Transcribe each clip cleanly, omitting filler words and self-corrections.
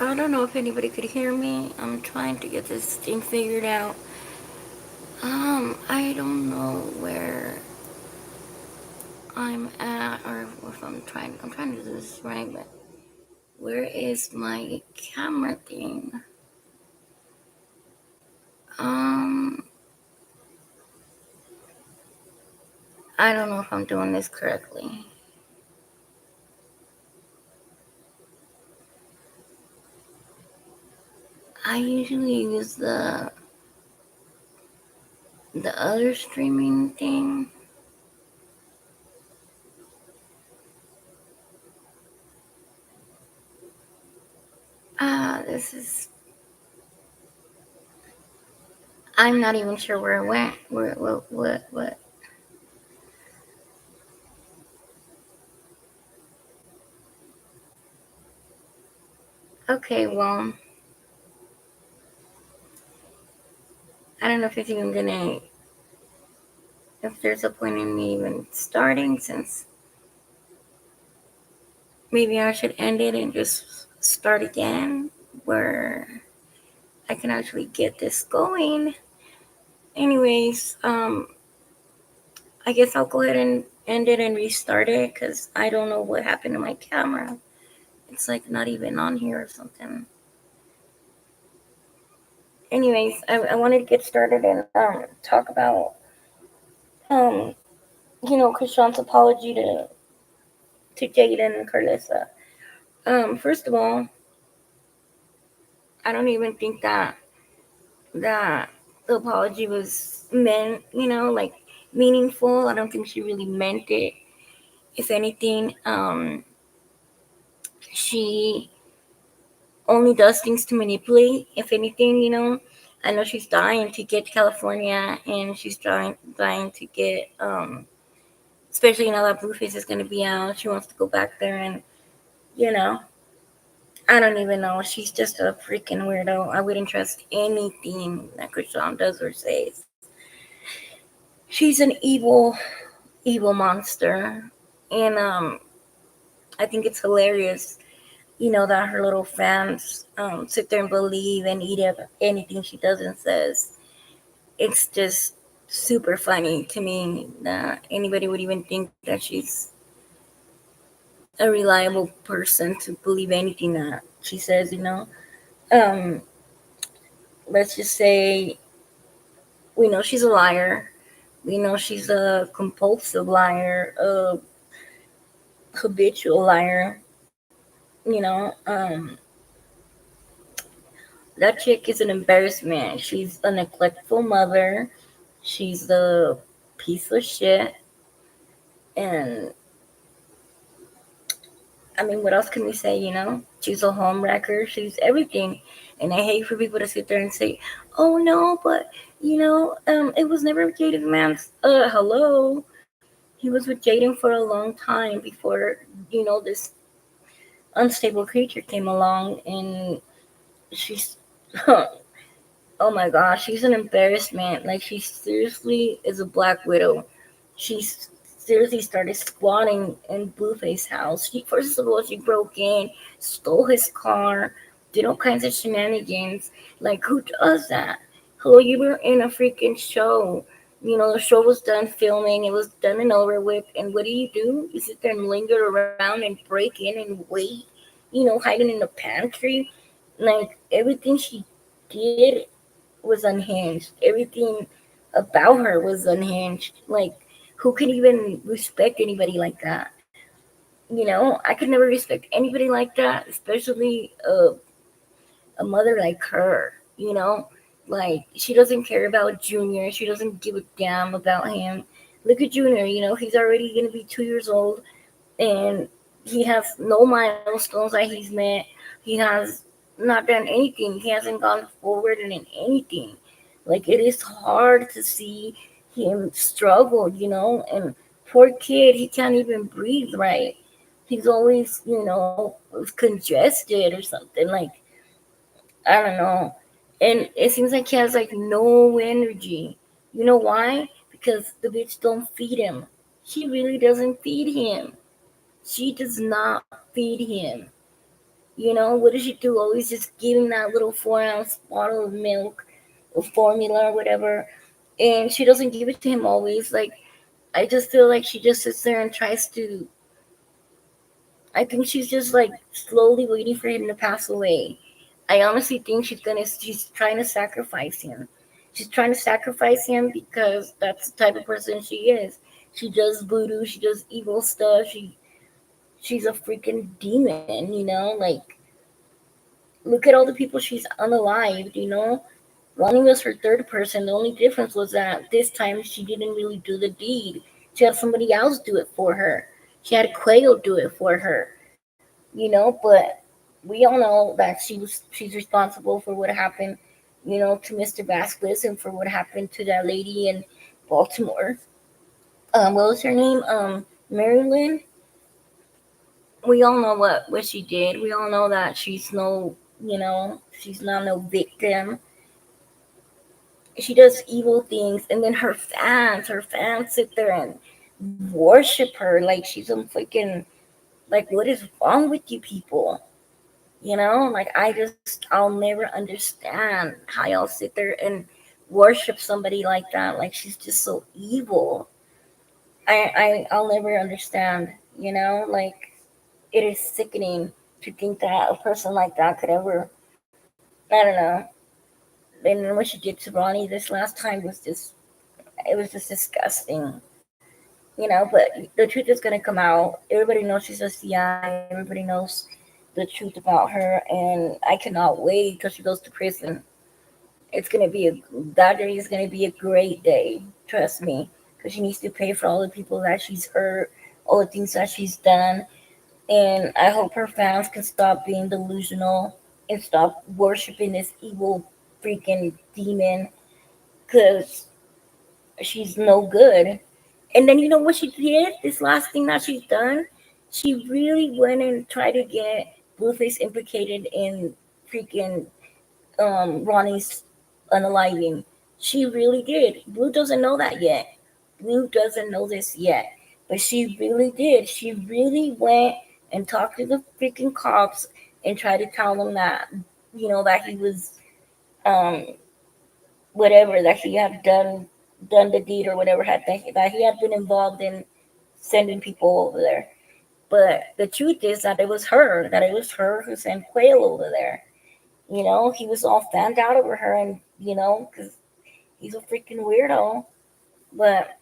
I don't know if anybody could hear me. I'm trying to get this thing figured out. I don't know where I'm at or if I'm trying to do this right, but where is my camera thing? Um, I don't know if I'm doing this correctly. I usually use the other streaming thing. This is. I'm not even sure where it went. What? Okay, well, I don't know if it's even gonna. If there's a point in me even starting, since maybe I should end it and just start again, where I can actually get this going. Anyways, I guess I'll go ahead and end it and restart it because I don't know what happened to my camera. It's like not even on here or something. Anyways, I wanted to get started and talk about um Krishan's apology to Jaden and Carlissa. First of all, I don't even think that the apology was meant, like meaningful. I don't think she really meant it. If anything, she only does things to manipulate. If anything, I know she's dying to get to California, and she's dying to get, especially now that Blueface is going to be out. She wants to go back there, and you know, I don't even know. She's just a freaking weirdo. I wouldn't trust anything that Krishan does or says. She's an evil monster, and I think it's hilarious, that her little fans sit there and believe and eat up anything she does and says. It's just super funny to me that anybody would even think that she's a reliable person to believe anything that she says. Um, let's just say we know she's a liar. We know she's a compulsive liar, a habitual liar. That chick is an embarrassment. She's a neglectful mother. She's a piece of shit. And I mean, what else can we say? She's a home wrecker. She's everything. And I hate for people to sit there and say, oh no, but, it was never Jaden Man's. Hello. He was with Jaden for a long time before, this unstable creature came along. And she's, oh my gosh, she's an embarrassment. Like, she seriously is a Black Widow. She seriously started squatting in Blueface's house. First of all, she broke in, stole his car, did all kinds of shenanigans. Like, who does that? Hello, you were in a freaking show. The show was done filming, it was done and over with. And what do? You sit there and linger around and break in and wait, hiding in the pantry. Like, everything she did was unhinged. Everything about her was unhinged. Like, who could even respect anybody like that? I could never respect anybody like that, especially a mother like her. Like, she doesn't care about Junior. She doesn't give a damn about him. Look at Junior. He's already gonna be 2 years old, and he has no milestones that he's met. He has not done anything. He hasn't gone forward in anything. Like, it is hard to see him struggle, and poor kid, he can't even breathe right. He's always, congested or something. Like, I don't know. And it seems like he has like no energy. You know why? Because the bitch don't feed him. She really doesn't feed him. She does not feed him. You know, what does she do? Always just giving that little 4 ounce bottle of milk or formula or whatever. And she doesn't give it to him always. Like, I just feel like she just sits there and tries to. I think she's just like slowly waiting for him to pass away. I honestly think she's trying to sacrifice him. She's trying to sacrifice him because that's the type of person she is. She does voodoo, she does evil stuff, she's a freaking demon, you know? Like, look at all the people she's unalived, you know? Ronnie was her third person. The only difference was that this time she didn't really do the deed. She had somebody else do it for her. She had Quayle do it for her, you know, but we all know that she's responsible for what happened, you know, to Mr. Vasquez and for what happened to that lady in Baltimore. What was her name? Marilyn. We all know what she did. We all know that she's no, you know, she's not no victim. She does evil things, and then her fans sit there and worship her like she's some freaking, like, what is wrong with you people? You know, like, I'll never understand how y'all sit there and worship somebody like that. Like, she's just so evil. I'll never understand. You know, like, it is sickening to think that a person like that could ever. I don't know. And what she did to Ronnie this last time was just, it was just disgusting. You know, but the truth is gonna come out. Everybody knows she's a CI. Everybody knows the truth about her, and I cannot wait till she goes to prison. It's gonna be that day is gonna be a great day. Trust me, because she needs to pay for all the people that she's hurt, all the things that she's done, and I hope her fans can stop being delusional and stop worshiping this evil freaking demon, because she's no good. And then you know what she did? This last thing that she's done, she really went and tried to get Blueface implicated in freaking Ronnie's unaliving. She really did. Blue doesn't know that yet. Blue doesn't know this yet. But she really did. She really went and talked to the freaking cops and tried to tell them that, you know, that he was um whatever, that he had done the deed or whatever, that he had been involved in sending people over there. But the truth is that it was her who sent Quail over there. You know, he was all fanned out over her, and you know, because he's a freaking weirdo. But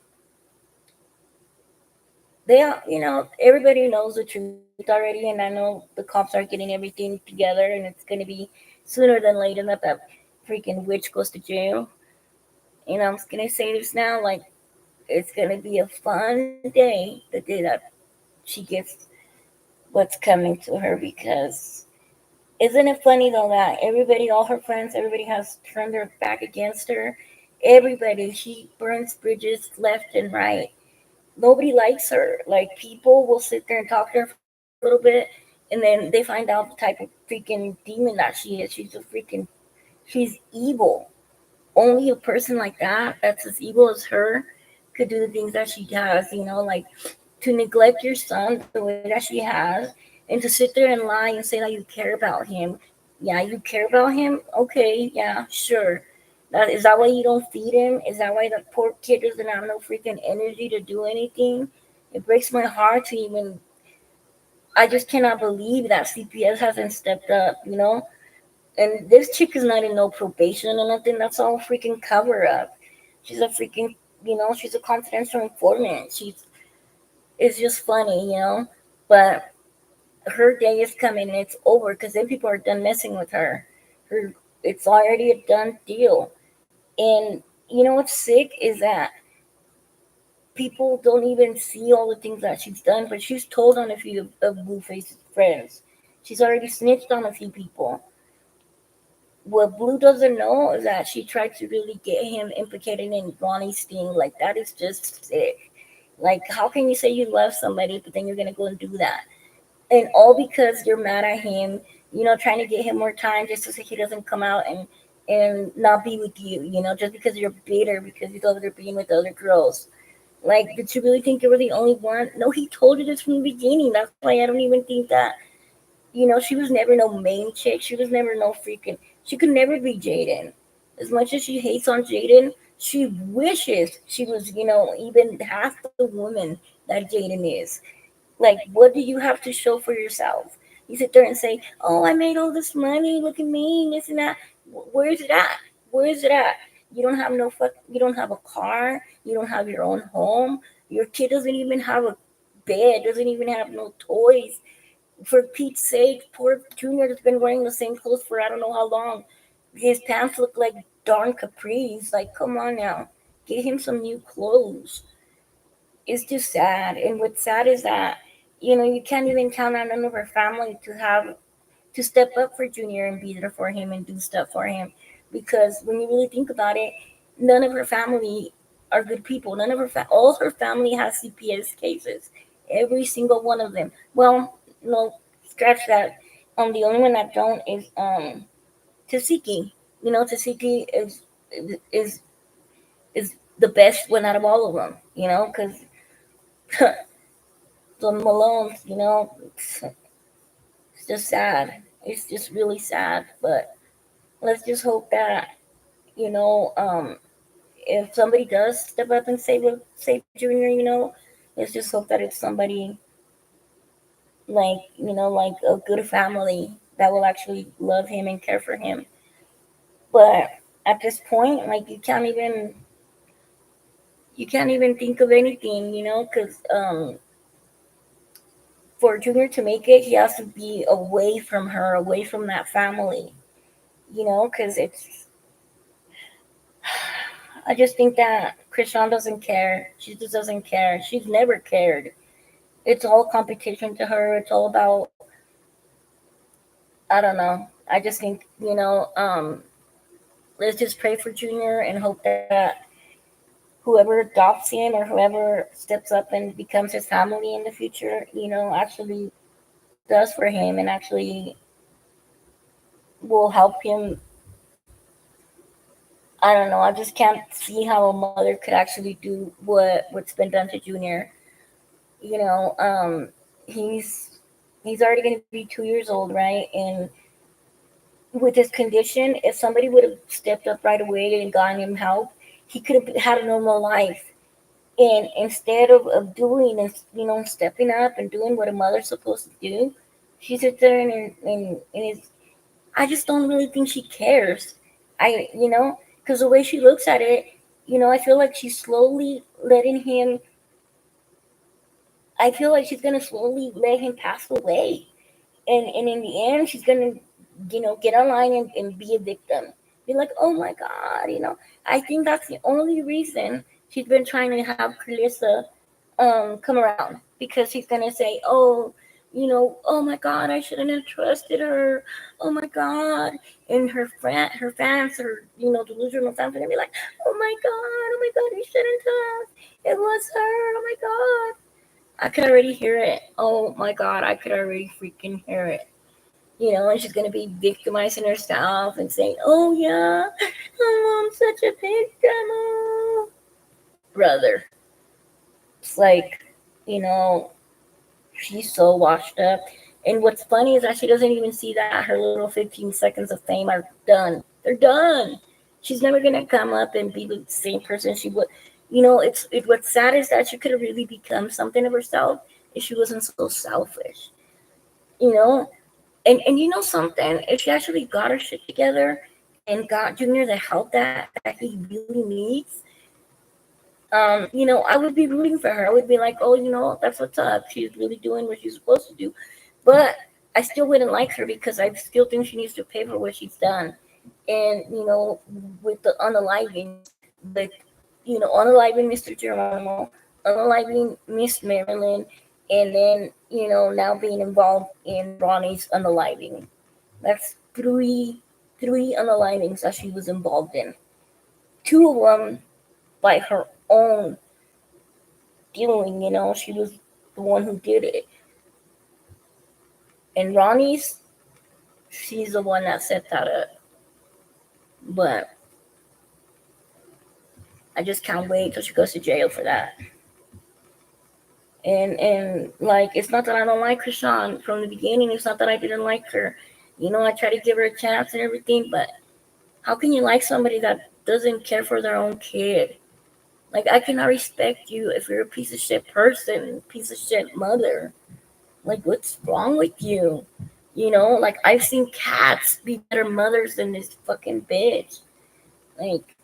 you know, everybody knows the truth already, and I know the cops are getting everything together, and it's gonna be sooner than later that freaking witch goes to jail. You know, I'm just gonna say this now, like, it's gonna be a fun day, the day that she gets what's coming to her, because isn't it funny though that everybody, all her friends, everybody has turned their back against her. Everybody, she burns bridges left and right. Nobody likes her. Like, people will sit there and talk to her for a little bit, and then they find out the type of freaking demon that she is. She's evil. Only a person like that, that's as evil as her, could do the things that she does. You know, like, to neglect your son the way that she has, and to sit there and lie and say that you care about him. Yeah, you care about him? Okay, yeah, sure. Is that why you don't feed him? Is that why the poor kid doesn't have no freaking energy to do anything? It breaks my heart to even. I just cannot believe that CPS hasn't stepped up, you know? And this chick is not in no probation or nothing. That's all freaking cover up. She's a freaking, you know, she's a confidential informant. It's just funny, you know? But her day is coming and it's over, because then people are done messing with her. Her It's already a done deal. And you know what's sick is that people don't even see all the things that she's done, but she's told on a few of Blueface's friends. She's already snitched on a few people. What Blue doesn't know is that she tried to really get him implicated in Ronnie's thing. Like, that is just sick. Like, how can you say you love somebody, but then you're gonna go and do that? And all because you're mad at him, you know, trying to get him more time just so he doesn't come out and not be with you, you know, just because you're bitter because he's over there being with other girls. Like, did you really think you were the only one? No, he told you this from the beginning. That's why I don't even think that She was never no main chick. She was never no freaking. She could never be Jaden. As much as she hates on Jaden, she wishes she was, even half the woman that Jaden is. Like, what do you have to show for yourself? You sit there and say, "Oh, I made all this money. Look at me, this and that." Where's it at? Where is it at? You don't have no fuck. You don't have a car. You don't have your own home. Your kid doesn't even have a bed. Doesn't even have no toys. For Pete's sake, poor Junior has been wearing the same clothes for I don't know how long. His pants look like darn capris. Like, come on now, get him some new clothes. It's just sad. And what's sad is that you can't even count on none of her family to step up for Junior and be there for him and do stuff for him. Because when you really think about it, none of her family are good people. None of all her family has CPS cases. Every single one of them. Well, no, scratch that. The only one that don't is Tasiki. Tasiki is is the best one out of all of them. Because the Malones, it's just sad. It's just really sad. But let's just hope that you know, um, if somebody does step up and save Junior, let's just hope that it's somebody like a good family that will actually love him and care for him. But at this point, like you can't even think of anything, because for Junior to make it, he has to be away from her, away from that family, because I just think that CHRISEAN doesn't care. She just doesn't care. She's never cared. It's all competition to her. It's all about, I don't know. I just think, let's just pray for Junior and hope that whoever adopts him or whoever steps up and becomes his family in the future, actually does for him and actually will help him. I don't know. I just can't see how a mother could actually do what's been done to Junior. You know, um, he's he's already going to be 2 years old, right? And with his condition, if somebody would have stepped up right away and gotten him help, he could have had a normal life. And instead of doing and stepping up and doing what a mother's supposed to do, she sits there and is. I just don't really think she cares. Because the way she looks at it, I feel like she's slowly letting him. I feel like she's gonna slowly let him pass away, and in the end she's gonna get online and be a victim, be like, oh my god. I think that's the only reason she's been trying to have Carissa come around, because she's gonna say, oh, oh my god, I shouldn't have trusted her, oh my god. And her fans, her delusional fans are gonna be like, oh my god, you shouldn't have, it was her, oh my god. I could already hear it. Oh my god, I could already freaking hear it. And she's gonna be victimizing herself and saying, "Oh yeah, I'm such a victim, oh." Brother." It's like, you know, she's so washed up. And what's funny is that she doesn't even see that her little 15 seconds of fame are done. They're done. She's never gonna come up and be the same person she would. What's sad is that she could have really become something of herself if she wasn't so selfish. You know, and something, if she actually got her shit together and got Junior the help that he really needs, I would be rooting for her. I would be like, oh, that's what's up. She's really doing what she's supposed to do. But I still wouldn't like her because I still think she needs to pay for what she's done. And with the unalivings, like unaliving Mr. Geronimo, unaliving Miss Marilyn, and then now being involved in Ronnie's unaliving. That's three unalivings that she was involved in. Two of them by her own doing. She was the one who did it. And Ronnie's, she's the one that set that up. But I just can't wait till she goes to jail for that. And like, it's not that I don't like Krishan from the beginning. It's not that I didn't like her. I try to give her a chance and everything, but how can you like somebody that doesn't care for their own kid? Like, I cannot respect you if you're a piece of shit person, piece of shit mother. Like, what's wrong with you? Like, I've seen cats be better mothers than this fucking bitch. Like,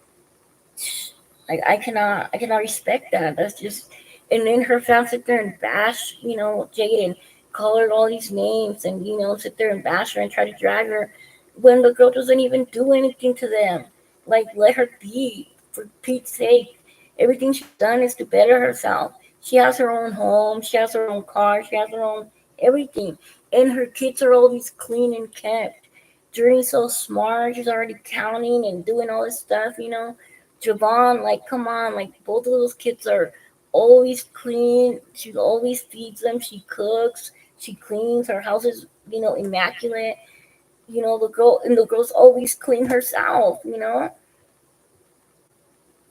I cannot respect that. That's just, and then her fans sit there and bash, Jaden, call her all these names, and sit there and bash her and try to drag her when the girl doesn't even do anything to them. Like, let her be, for Pete's sake. Everything she's done is to better herself. She has her own home, she has her own car, she has her own everything, and her kids are always clean and kept. Journey's so smart. She's already counting and doing all this stuff. Javon, like, come on, like, both of those kids are always clean. She always feeds them. She cooks. She cleans. Her house is, immaculate. The girl's always clean herself.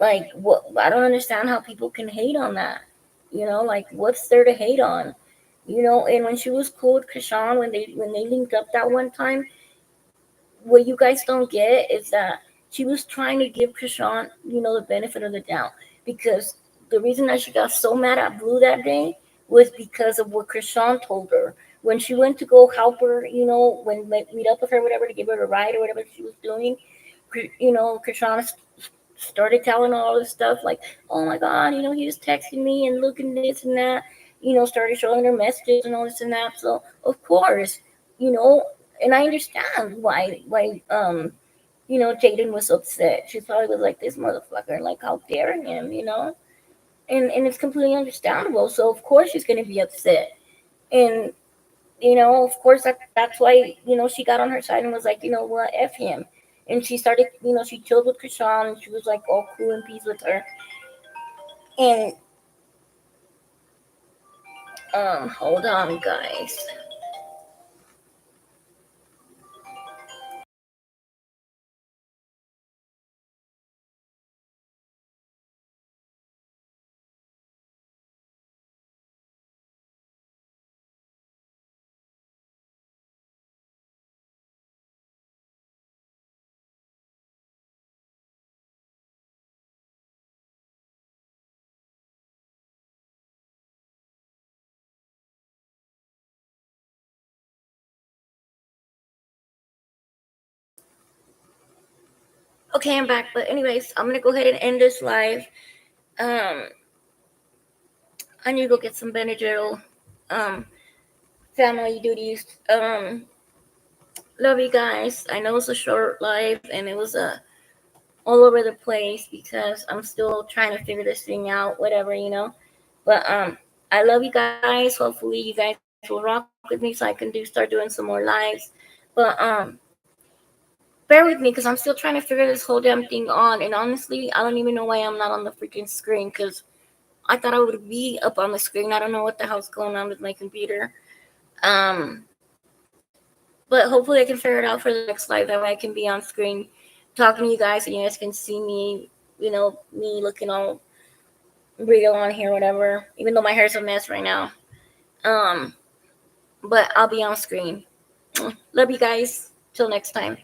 Like, what? I don't understand how people can hate on that. Like, what's there to hate on? And when she was cool with Krishan, when they linked up that one time, what you guys don't get is that she was trying to give Krishan, the benefit of the doubt, because the reason that she got so mad at Blue that day was because of what Krishan told her when she went to go help her. When like, meet up with her, whatever, to give her a ride or whatever she was doing. Krishan started telling her all this stuff like, "Oh my God, he was texting me and looking this and that." Started showing her messages and all this and that. So of course, you know, and I understand why Jaden was upset. She probably was like, this motherfucker, like, how dare him. And it's completely understandable. So of course she's gonna be upset. And of course that's why, she got on her side and was like, what, F him. And she started, she chilled with Krishan and she was like all cool and peace with her. And hold on guys. Okay, I'm back. But anyways, I'm gonna go ahead and end this live. Um, I need to go get some Benadryl. Um, family duties. Love you guys. I know it's a short live and it was all over the place because I'm still trying to figure this thing out. Whatever. But I love you guys. Hopefully, you guys will rock with me so I can start doing some more lives. But bear with me because I'm still trying to figure this whole damn thing on. And honestly, I don't even know why I'm not on the freaking screen because I thought I would be up on the screen. I don't know what the hell's going on with my computer. Um, but hopefully I can figure it out for the next live. That way I can be on screen talking to you guys and you guys can see me, me looking all real on here, whatever. Even though my hair's a mess right now. Um, but I'll be on screen. Love you guys. Till next time.